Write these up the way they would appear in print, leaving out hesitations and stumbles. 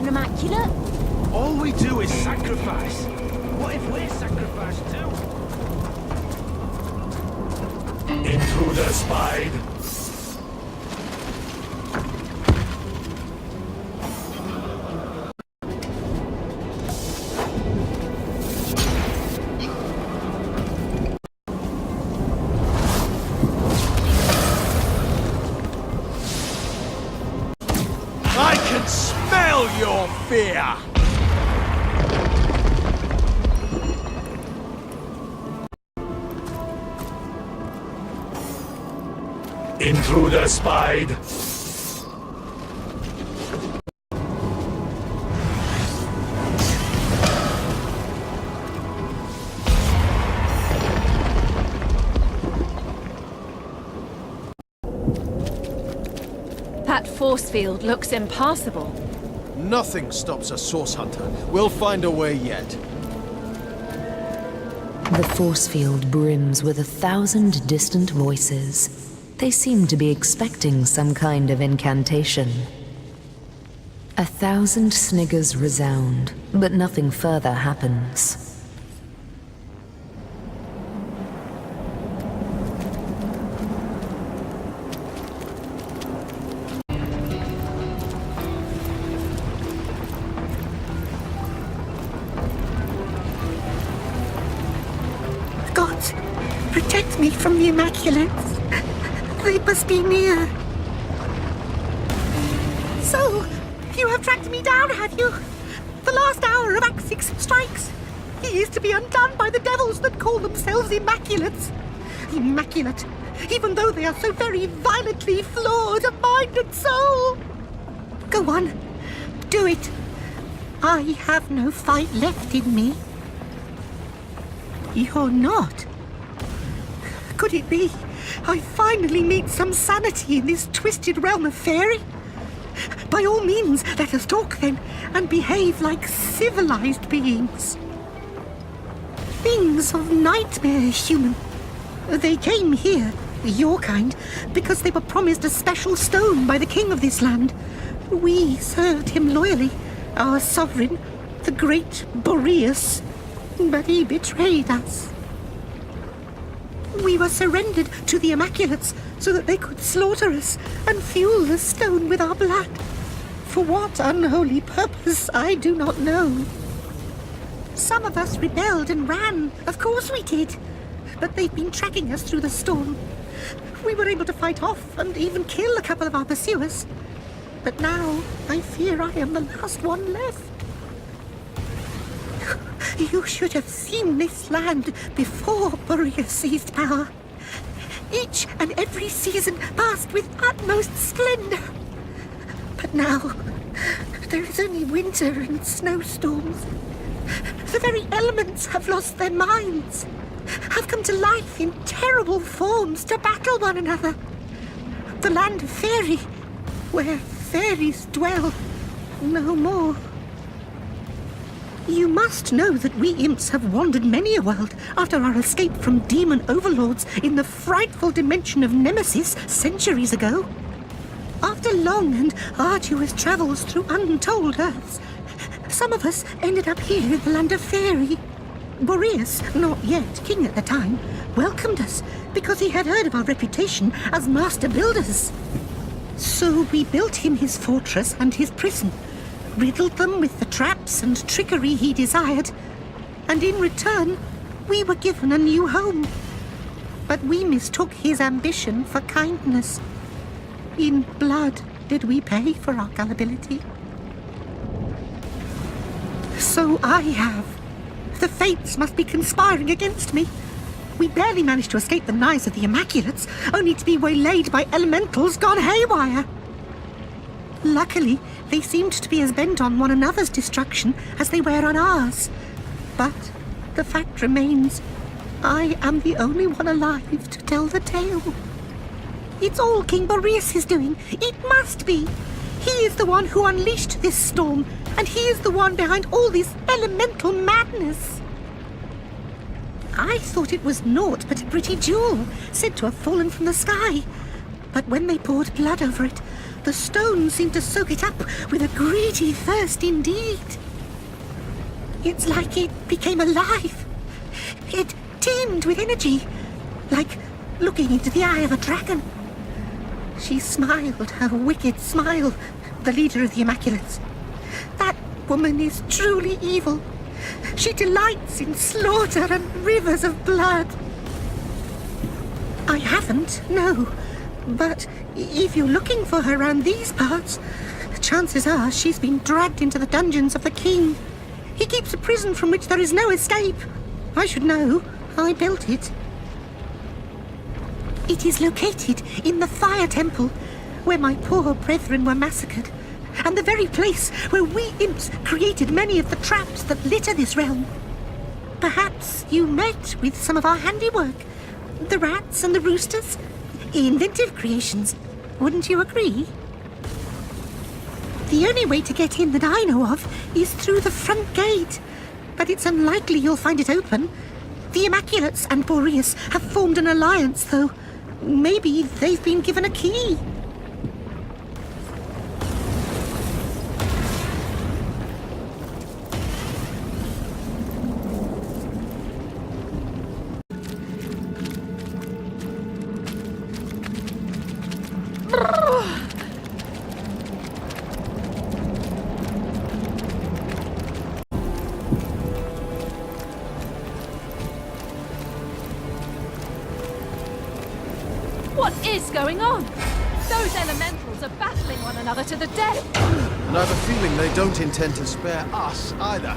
immaculate? All we do is sacrifice. What if we're sacrificed too? Intruder spied. I can smell your fear! Intruder spied. That force field looks impassable. Nothing stops a source hunter. We'll find a way yet. The force field brims with 1,000 distant voices. They seem to be expecting some kind of incantation. 1,000 sniggers resound, but nothing further happens. God, protect me from the Immaculates. They must be near. So, you have tracked me down, have you? The last hour of Act 6 strikes. He is to be undone by the devils that call themselves Immaculates. Immaculate, even though they are so very violently flawed of mind and soul. Go on, do it. I have no fight left in me. You're not. Could it be I finally meet some sanity in this twisted realm of fairy? By all means, let us talk then, and behave like civilized beings. Things of nightmare, human. They came here, your kind, because they were promised a special stone by the king of this land. We served him loyally, our sovereign, the great Boreas, but he betrayed us. We were surrendered to the Immaculates so that they could slaughter us and fuel the stone with our blood. For what unholy purpose, I do not know. Some of us rebelled and ran. Of course we did. But they've been tracking us through the storm. We were able to fight off and even kill a couple of our pursuers. But now, I fear I am the last one left. You should have seen this land before Boreas seized power. Each and every season passed with utmost splendor. But now, there is only winter and snowstorms. The very elements have lost their minds, have come to life in terrible forms to battle one another. The land of Fairy, where fairies dwell, no more. You must know that we imps have wandered many a world after our escape from demon overlords in the frightful dimension of Nemesis centuries ago. After long and arduous travels through untold Earths, some of us ended up here in the land of Fairy. Boreas, not yet king at the time, welcomed us because he had heard of our reputation as master builders. So we built him his fortress and his prison, riddled them with the traps and trickery he desired, and in return, we were given a new home. But we mistook his ambition for kindness. In blood did we pay for our gullibility. So I have. The fates must be conspiring against me. We barely managed to escape the knives of the Immaculates, only to be waylaid by elementals gone haywire. Luckily, they seemed to be as bent on one another's destruction as they were on ours. But the fact remains, I am the only one alive to tell the tale. It's all King Boreas is doing. It must be. He is the one who unleashed this storm, and he is the one behind all this elemental madness. I thought it was naught but a pretty jewel, said to have fallen from the sky. But when they poured blood over it, The stones seem to soak it up with a greedy thirst indeed. It's like it became alive. It teemed with energy, like looking into the eye of a dragon. She smiled her wicked smile, the leader of the Immaculates. That woman is truly evil. She delights in slaughter and rivers of blood. I haven't, no. But if you're looking for her around these parts, chances are she's been dragged into the dungeons of the king. He keeps a prison from which there is no escape. I should know. I built it. It is located in the Fire Temple, where my poor brethren were massacred, and the very place where we imps created many of the traps that litter this realm. Perhaps you met with some of our handiwork, the rats and the roosters. Inventive creations, wouldn't you agree? The only way to get in that I know of is through the front gate, but it's unlikely you'll find it open. The Immaculates and Boreas have formed an alliance, though. Maybe they've been given a key. What is going on? Those elementals are battling one another to the death. And I have a feeling they don't intend to spare us either.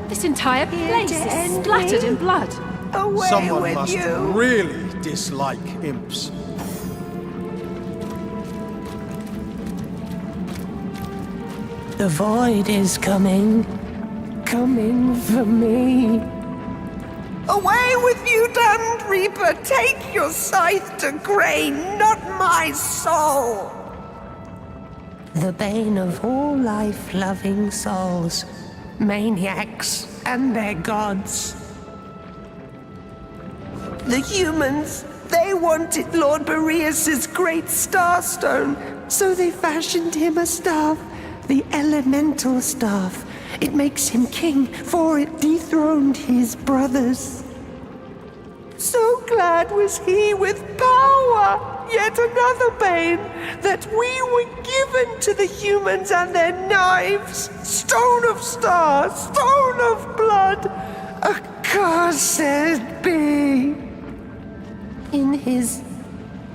This entire place is splattered in blood. Away Someone with must you. really dislike imps. The void is coming for me. Away with you, damned Reaper! Take your scythe to grain, not my soul! The bane of all life-loving souls, maniacs and their gods. The humans, they wanted Lord Boreas' great starstone, so they fashioned him a staff, the elemental staff. It makes him king, for it dethroned his brothers. So glad was he with power, yet another bane, that we were given to the humans and their knives. Stone of stars, stone of blood, accursed be. In his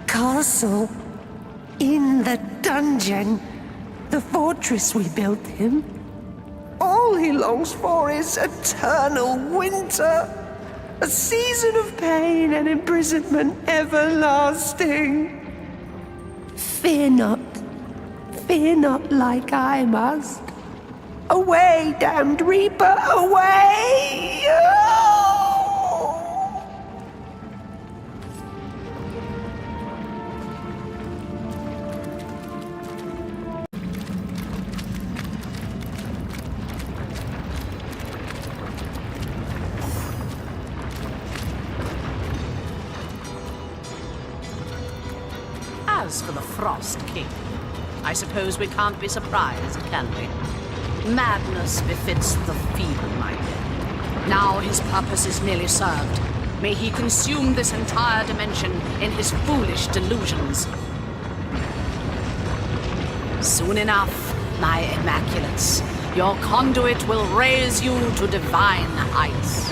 castle, in the dungeon, the fortress we built him, all he longs for is eternal winter, a season of pain and imprisonment everlasting. Fear not like I must. Away, damned Reaper, away! As for the Frost King, I suppose we can't be surprised, can we? Madness befits the feeble-minded. Now his purpose is nearly served. May he consume this entire dimension in his foolish delusions. Soon enough, my Immaculates, your conduit will raise you to divine heights.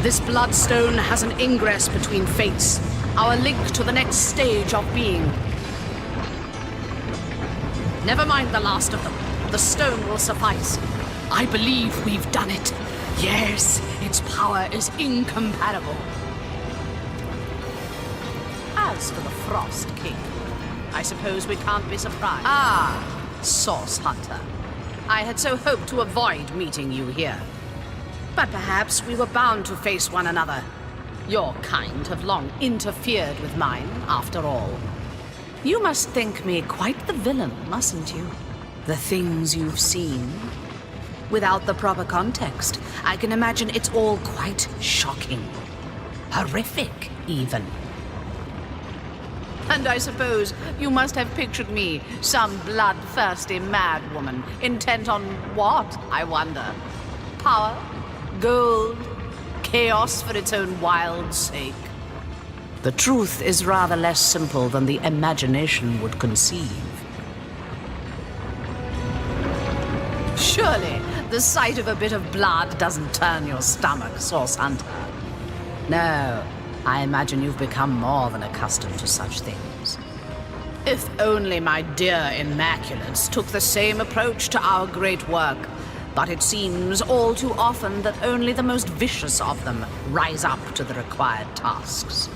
This bloodstone has an ingress between fates, our link to the next stage of being. Never mind the last of them. The stone will suffice. I believe we've done it. Yes, its power is incomparable. As for the Frost King, I suppose we can't be surprised. Ah, Source Hunter. I had so hoped to avoid meeting you here. But perhaps we were bound to face one another. Your kind have long interfered with mine, after all. You must think me quite the villain, mustn't you? The things you've seen. Without the proper context, I can imagine it's all quite shocking. Horrific, even. And I suppose you must have pictured me, some bloodthirsty madwoman, intent on what, I wonder? Power? Gold? Chaos for its own wild sake? The truth is rather less simple than the imagination would conceive. Surely, the sight of a bit of blood doesn't turn your stomach, Source Hunter. No, I imagine you've become more than accustomed to such things. If only my dear Immaculates took the same approach to our great work. But it seems all too often that only the most vicious of them rise up to the required tasks.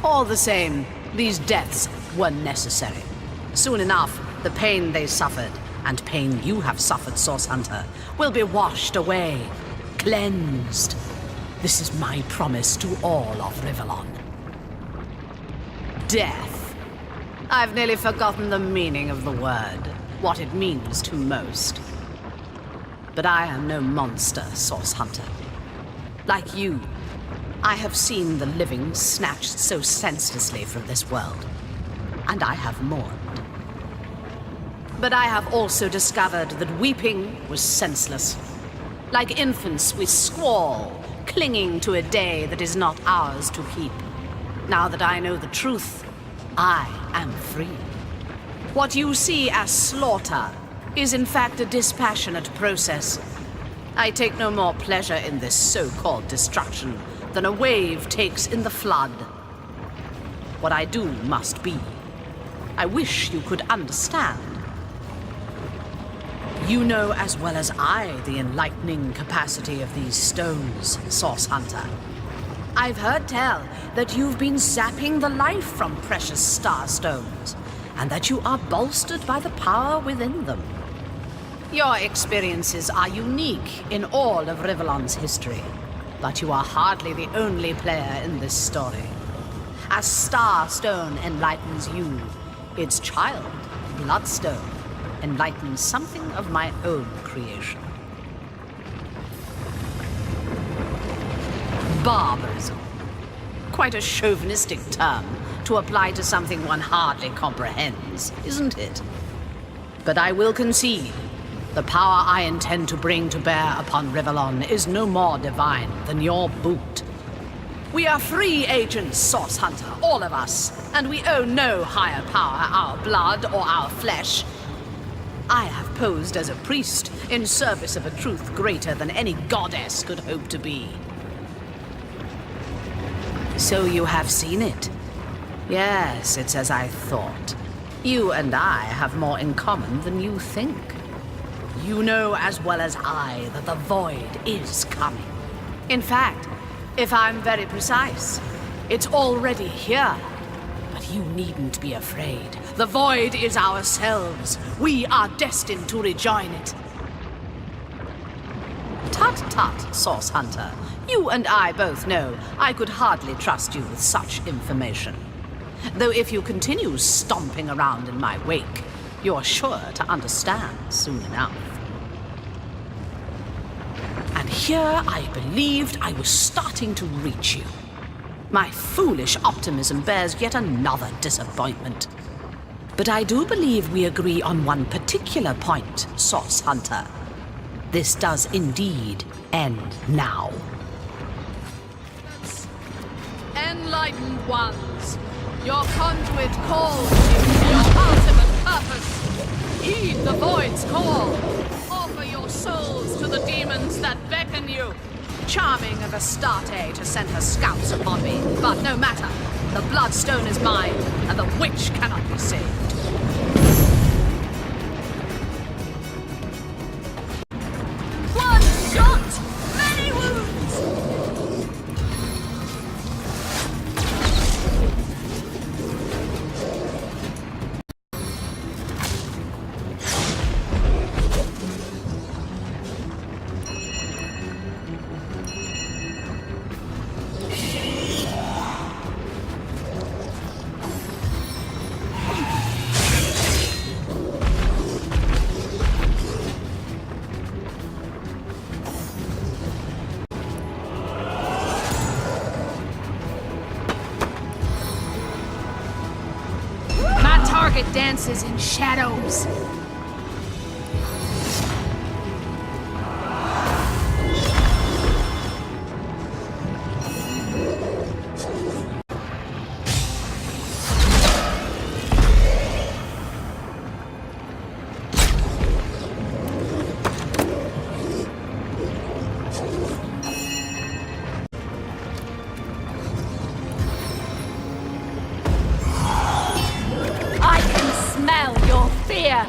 All the same, these deaths were necessary. Soon enough, the pain they suffered, and pain you have suffered, Source Hunter, will be washed away, cleansed. This is my promise to all of Rivellon. Death. I've nearly forgotten the meaning of the word, what it means to most. But I am no monster, Source Hunter. Like you, I have seen the living snatched so senselessly from this world, and I have mourned. But I have also discovered that weeping was senseless. Like infants, we squall, clinging to a day that is not ours to keep. Now that I know the truth, I am free. What you see as slaughter is in fact a dispassionate process. I take no more pleasure in this so-called destruction than a wave takes in the flood. What I do must be. I wish you could understand. You know as well as I the enlightening capacity of these stones, Source Hunter. I've heard tell that you've been zapping the life from precious star stones, and that you are bolstered by the power within them. Your experiences are unique in all of Rivellon's history, but you are hardly the only player in this story. As Starstone enlightens you, its child, Bloodstone, enlightens something of my own creation. Barbarism. Quite a chauvinistic term to apply to something one hardly comprehends, isn't it? But I will concede, the power I intend to bring to bear upon Rivellon is no more divine than your boot. We are free agents, Source Hunter, all of us, and we owe no higher power our blood or our flesh. I have posed as a priest in service of a truth greater than any goddess could hope to be. So you have seen it? Yes, it's as I thought. You and I have more in common than you think. You know as well as I that the void is coming. In fact, if I'm very precise, it's already here. But you needn't be afraid. The void is ourselves. We are destined to rejoin it. Tut-tut, Source Hunter. You and I both know I could hardly trust you with such information. Though if you continue stomping around in my wake, you're sure to understand soon enough. And here I believed I was starting to reach you. My foolish optimism bears yet another disappointment. But I do believe we agree on one particular point, Source Hunter. This does indeed end now. Enlightened ones, your conduit calls you to your ultimate purpose. Heed the void's call. Offer your souls to the demons that beckon you. Charming of Astarte to send her scouts upon me, but no matter. The bloodstone is mine, and the witch cannot be saved. One shot, many wounds! Target dances in shadows. Smell your fear!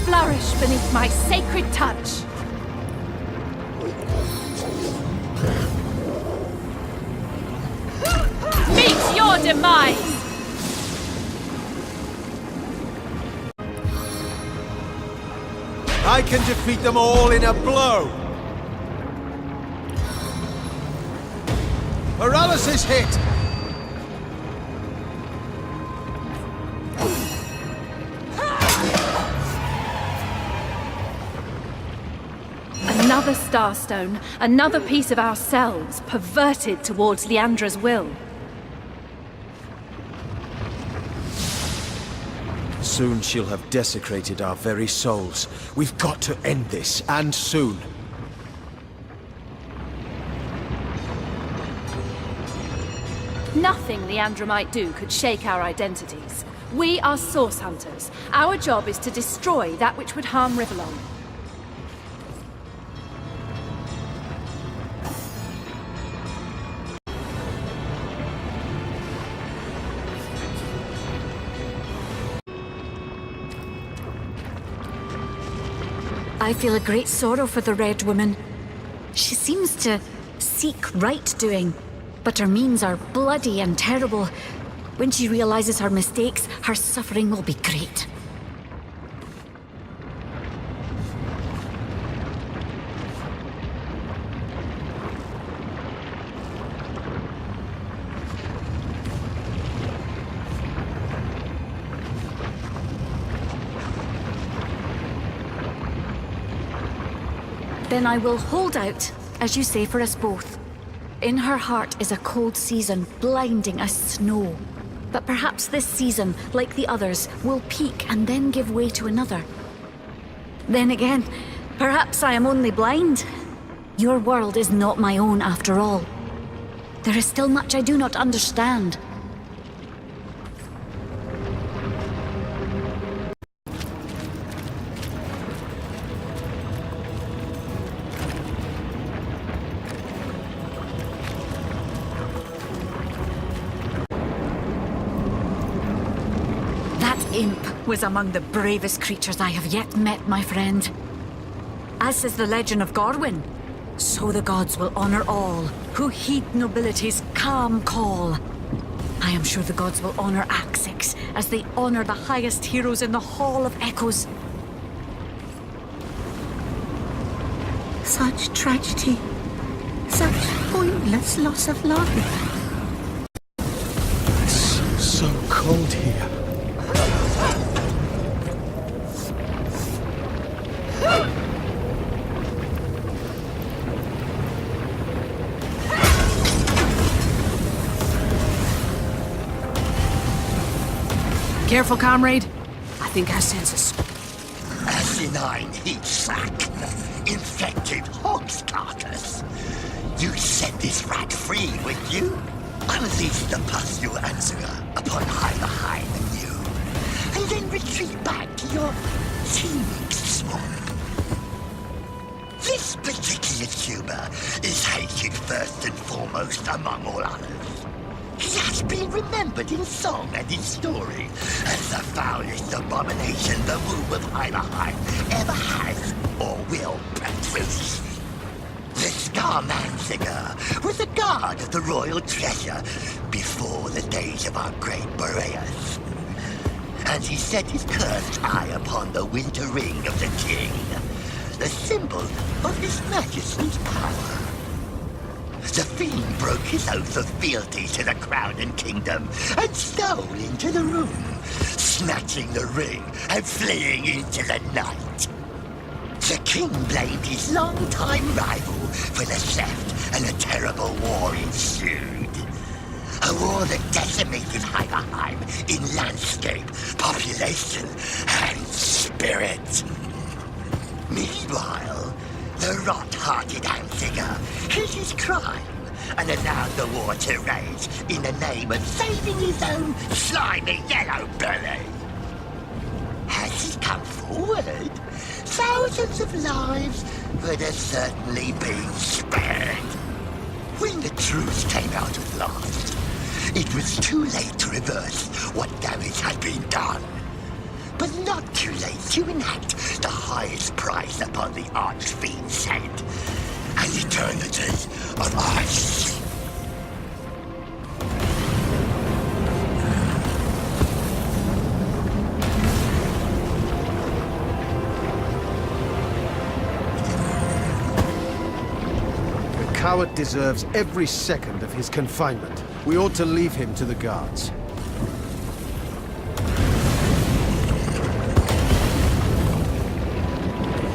Flourish beneath my sacred touch! Meet your demise! I can defeat them all in a blow! Paralysis hit! Another Starstone, another piece of ourselves, perverted towards Leandra's will. Soon she'll have desecrated our very souls. We've got to end this, and soon. Nothing Leandra might do could shake our identities. We are source hunters. Our job is to destroy that which would harm Rivellon. I feel a great sorrow for the Red Woman. She seems to seek right doing, but her means are bloody and terrible. When she realizes her mistakes, her suffering will be great. Then I will hold out, as you say, for us both. In her heart is a cold season, blinding as snow. But perhaps this season, like the others, will peak and then give way to another. Then again, perhaps I am only blind. Your world is not my own after all. There is still much I do not understand. Imp was among the bravest creatures I have yet met, my friend. As says the legend of Gorwyn, so the gods will honor all who heed nobility's calm call. I am sure the gods will honor Axix as they honor the highest heroes in the Hall of Echoes. Such tragedy. Such pointless loss of life. It's so cold here. Careful, comrade. I think I sense us. Asinine heat sack. Infected hog's carcass. You set this rat free, would you? Unleash the pustule answer upon Heimerheim anew, and then retreat back to your teeming swamp. This particular tuber is hated first and foremost among all others. He has been remembered in song and in story as the foulest abomination the womb of Heimerheim ever has or will produce. The Scarmansinger was a guard of the royal treasure before the days of our great Boreas. And he set his cursed eye upon the winter ring of the king, the symbol of his majesty's power. The fiend broke his oath of fealty to the crown and kingdom and stole into the room, snatching the ring and fleeing into the night. The king blamed his long-time rival for the theft, and a terrible war ensued. A war that decimated Heimerheim in landscape, population, and spirit. Meanwhile, the rot-hearted Ansinger hid his crime and allowed the war to rage in the name of saving his own slimy yellow belly. Has he come forward? Thousands of lives would have certainly been spared. When the truth came out at last, it was too late to reverse what damage had been done. But not too late to enact the highest price upon the archfiend's head, an eternity of ice. The coward deserves every second of his confinement. We ought to leave him to the guards.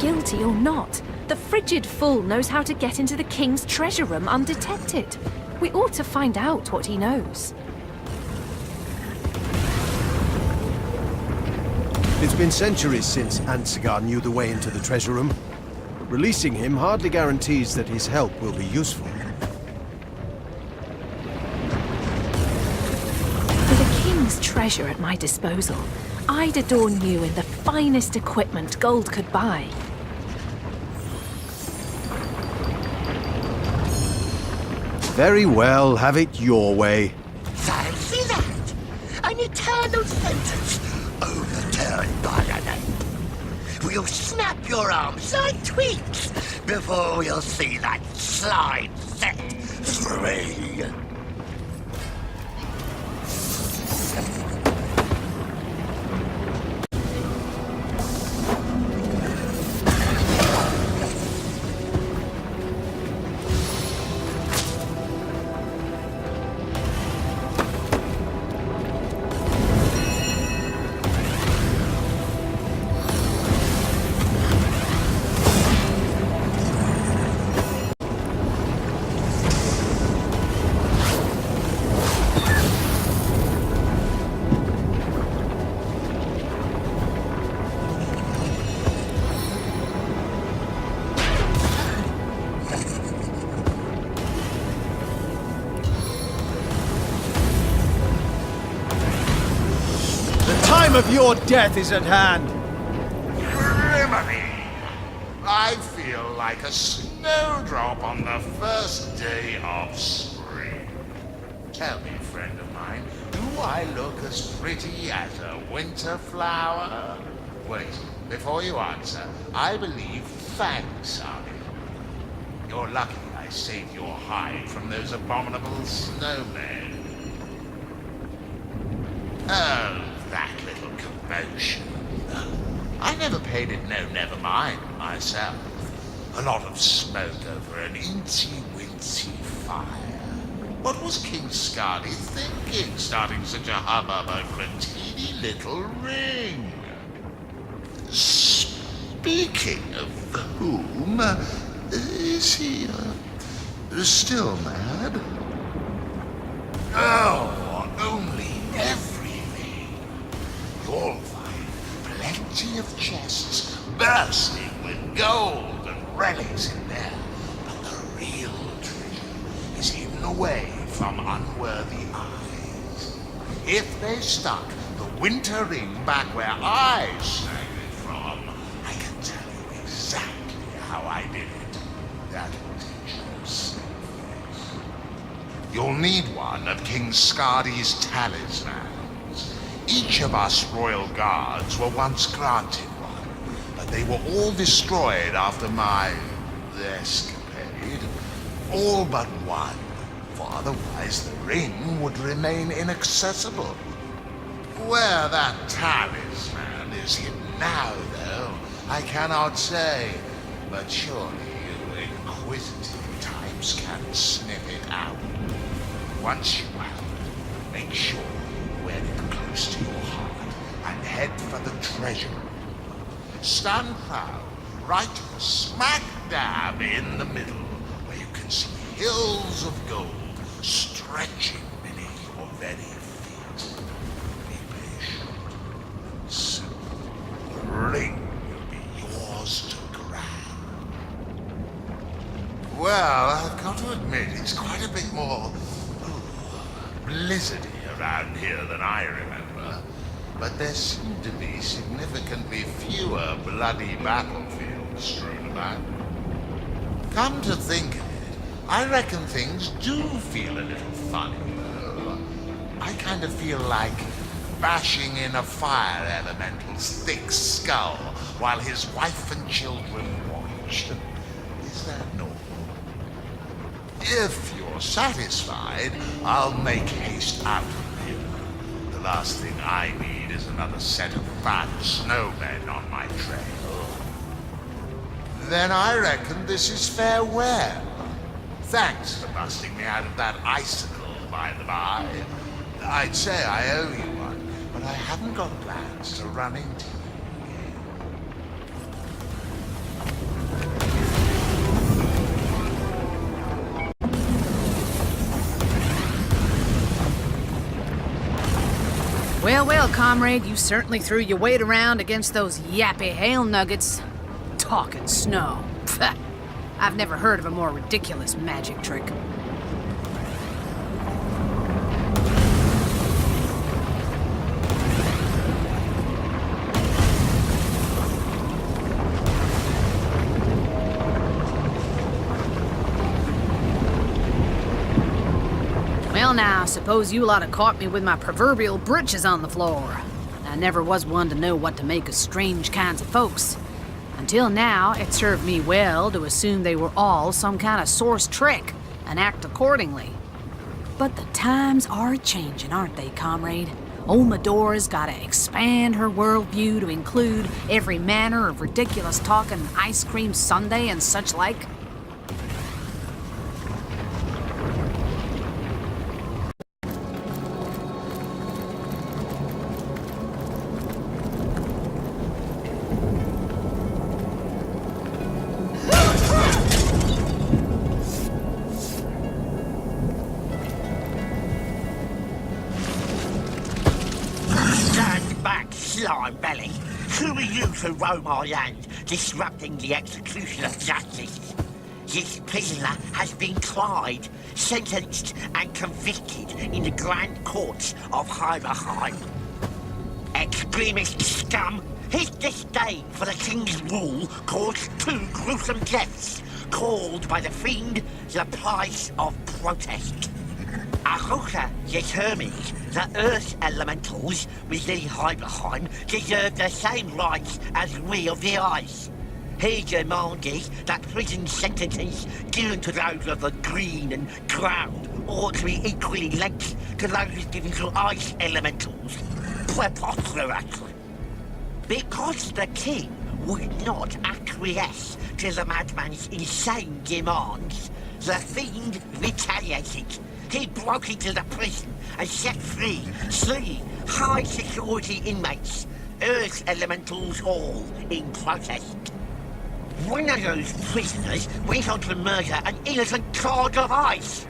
Guilty or not, the frigid fool knows how to get into the king's treasure room undetected. We ought to find out what he knows. It's been centuries since Ansigar knew the way into the treasure room. But releasing him hardly guarantees that his help will be useful. With a king's treasure at my disposal, I'd adorn you in the finest equipment gold could buy. Very well, have it your way. Fancy that! An eternal sentence overturned by an ape. We'll snap your arms like twigs before we'll see that slime set free. The time of your death is at hand. Criminy! I feel like a snowdrop on the first day of spring. Tell me, friend of mine, do I look as pretty as a winter flower? Wait, before you answer, I believe fangs are in. You're lucky I saved your hide from those abominable snowmen. Oh, that little commotion. I never paid it no never mind myself. A lot of smoke over an incy-wincy fire. What was King Scarly thinking, starting such a hubbub over a teeny little ring? Speaking of whom, is he still mad? Oh, only everything. You'll find plenty of chests bursting with gold and relics in there. But the real treasure away from unworthy eyes. If they stuck the winter ring back where I snag it from, I can tell you exactly how I did it. That will teach you safe. You'll need one of King Skadi's talismans. Each of us royal guards were once granted one, but they were all destroyed after my escapade. All but one, for otherwise the ring would remain inaccessible. Where that talisman is hidden now, though, I cannot say, but surely you inquisitive types can sniff it out. Once you have it, make sure you wear it close to your heart and head for the treasure room. Stand proud, right smack dab in the middle, where you can see hills of gold stretching beneath your very feet. Be patient. Soon, the ring will be yours to grab. Well, I've got to admit, it's quite a bit more blizzardy around here than I remember. But there seem to be significantly fewer bloody battlefields strewn about. Come to think of it, I reckon things do feel a little funny, though. I kind of feel like bashing in a fire elemental's thick skull while his wife and children watch. Is that normal? If you're satisfied, I'll make haste out of here. The last thing I need is another set of fat snowmen on my trail. Then I reckon this is farewell. Thanks for busting me out of that icicle, by the by. I'd say I owe you one, but I haven't got plans to run into you again. Well, well, comrade, you certainly threw your weight around against those yappy hail nuggets. Talking snow. Pfft. I've never heard of a more ridiculous magic trick. Well now, suppose you lot have caught me with my proverbial britches on the floor. I never was one to know what to make of strange kinds of folks. Until now, it served me well to assume they were all some kind of source trick and act accordingly. But the times are changing, aren't they, comrade? Old Medora's gotta expand her worldview to include every manner of ridiculous talking ice cream sundae and such like. Slime belly, who are you to roam our land, disrupting the execution of justice? This prisoner has been tried, sentenced, and convicted in the Grand Courts of Heimerheim. Extremist scum, his disdain for the king's rule caused 2 gruesome deaths, called by the fiend the price of protest. Ahoka determined the Earth Elementals within Heimerheim deserve the same rights as we of the Ice. He demanded that prison sentences given to those of the Green and Ground ought to be equally linked to those given to Ice Elementals. Preposterous. Because the king would not acquiesce to the madman's insane demands, the fiend retaliated. He broke into the prison and set free 3 high-security inmates, Earth Elementals all, in protest. One of those prisoners went on to murder an innocent god of ice.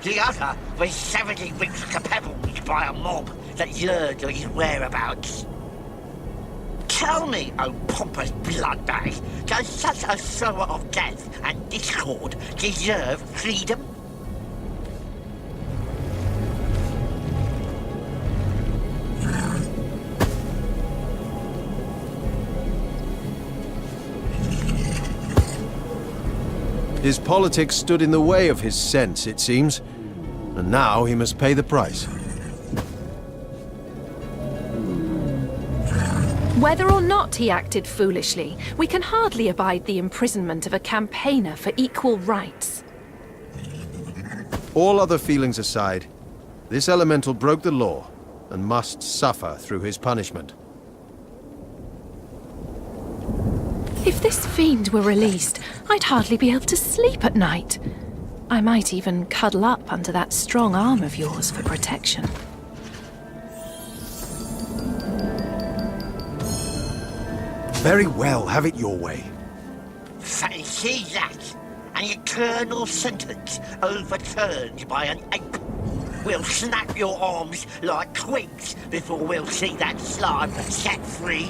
The other was savagely ripped to pebbles by a mob that yearned of his whereabouts. Tell me, oh pompous bloodbag, does such a sower of death and discord deserve freedom? His politics stood in the way of his sense, it seems. And now he must pay the price. Whether or not he acted foolishly, we can hardly abide the imprisonment of a campaigner for equal rights. All other feelings aside, this elemental broke the law and must suffer through his punishment. If this fiend were released, I'd hardly be able to sleep at night. I might even cuddle up under that strong arm of yours for protection. Very well, have it your way. Fancy that! An eternal sentence overturned by an ape. We'll snap your arms like twigs before we'll see that slime set free.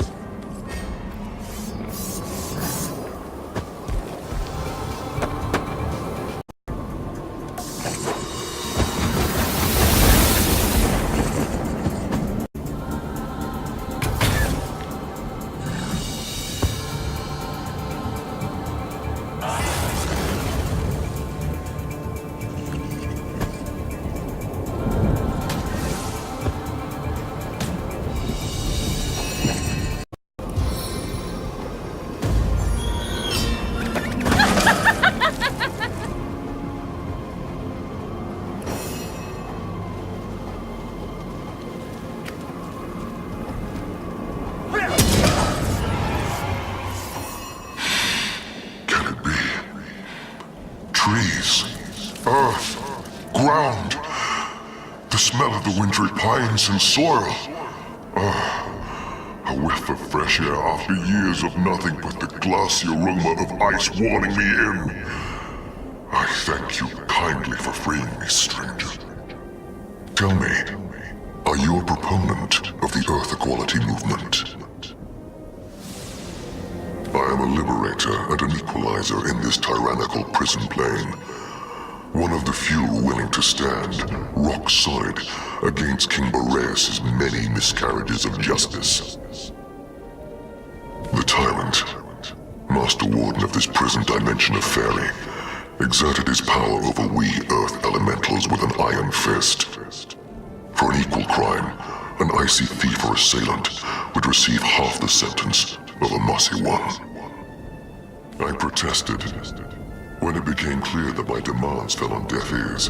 Trees, earth, ground, the smell of the wintry pines and soil. A whiff of fresh air after years of nothing but the glassy aroma of ice warning me in. I thank you kindly for freeing me, stranger. Tell me, are you a proponent of the Earth Equality movement? I am a liberator and an equalizer in this tyrannical prison plane. One of the few willing to stand, rock solid, against King Boreas' many miscarriages of justice. The tyrant, master warden of this prison dimension of Fairy, exerted his power over we Earth elementals with an iron fist. For an equal crime, an icy thief or assailant would receive half the sentence of a mossy one. I protested. When it became clear that my demands fell on deaf ears,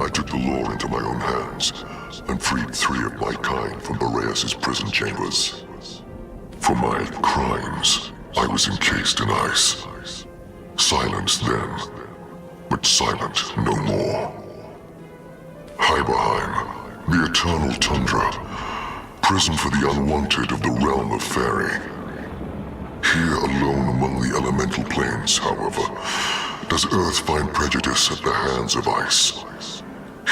I took the law into my own hands and freed 3 of my kind from Boreas' prison chambers. For my crimes, I was encased in ice. Silenced then, but silent no more. Hyberheim, the eternal tundra, prison for the unwanted of the realm of Fairy. Here alone among the elemental planes, however, does Earth find prejudice at the hands of ice.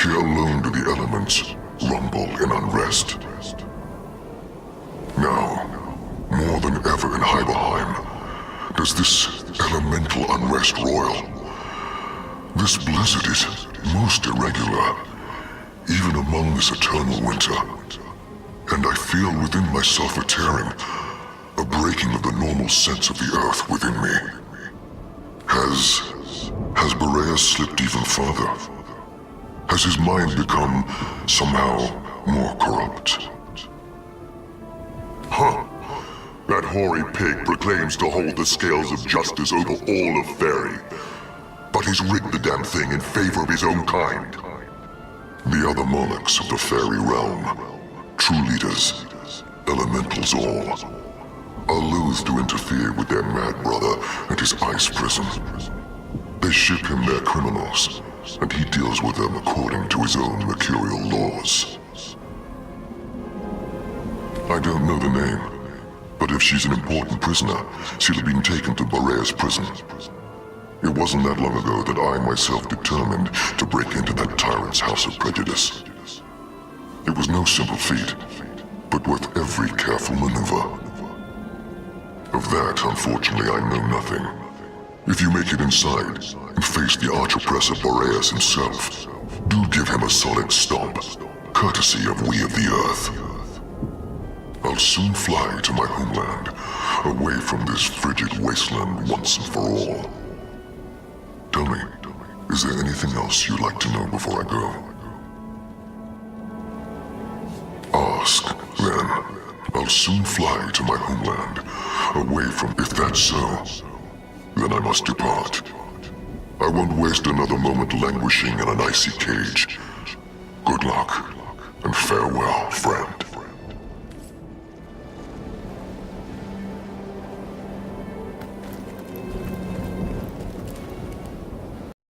Here alone do the elements rumble in unrest. Now, more than ever in Hyberheim, does this elemental unrest roil. This blizzard is most irregular, even among this eternal winter. And I feel within myself a tearing, a breaking of the normal sense of the earth within me. Has Boreas slipped even further? Has his mind become somehow more corrupt? Huh. That hoary pig proclaims to hold the scales of justice over all of Fairy. But he's rigged the damn thing in favor of his own kind. The other monarchs of the Fairy realm, true leaders, elementals all, are loath to interfere with their mad brother and his ice prison. They ship him their criminals, and he deals with them according to his own mercurial laws. I don't know the name, but if she's an important prisoner, she'll have been taken to Boreas prison. It wasn't that long ago that I myself determined to break into that tyrant's house of prejudice. It was no simple feat, but worth every careful maneuver. Of that, unfortunately, I know nothing. If you make it inside and face the arch-oppressor Boreas himself, do give him a solid stomp, courtesy of we of the Earth. I'll soon fly to my homeland, away from this frigid wasteland once and for all. Tell me, is there anything else you'd like to know before I go? Ask, then. I'll soon fly to my homeland, away from... If that's so, then I must depart. I won't waste another moment languishing in an icy cage. Good luck, and farewell, friend.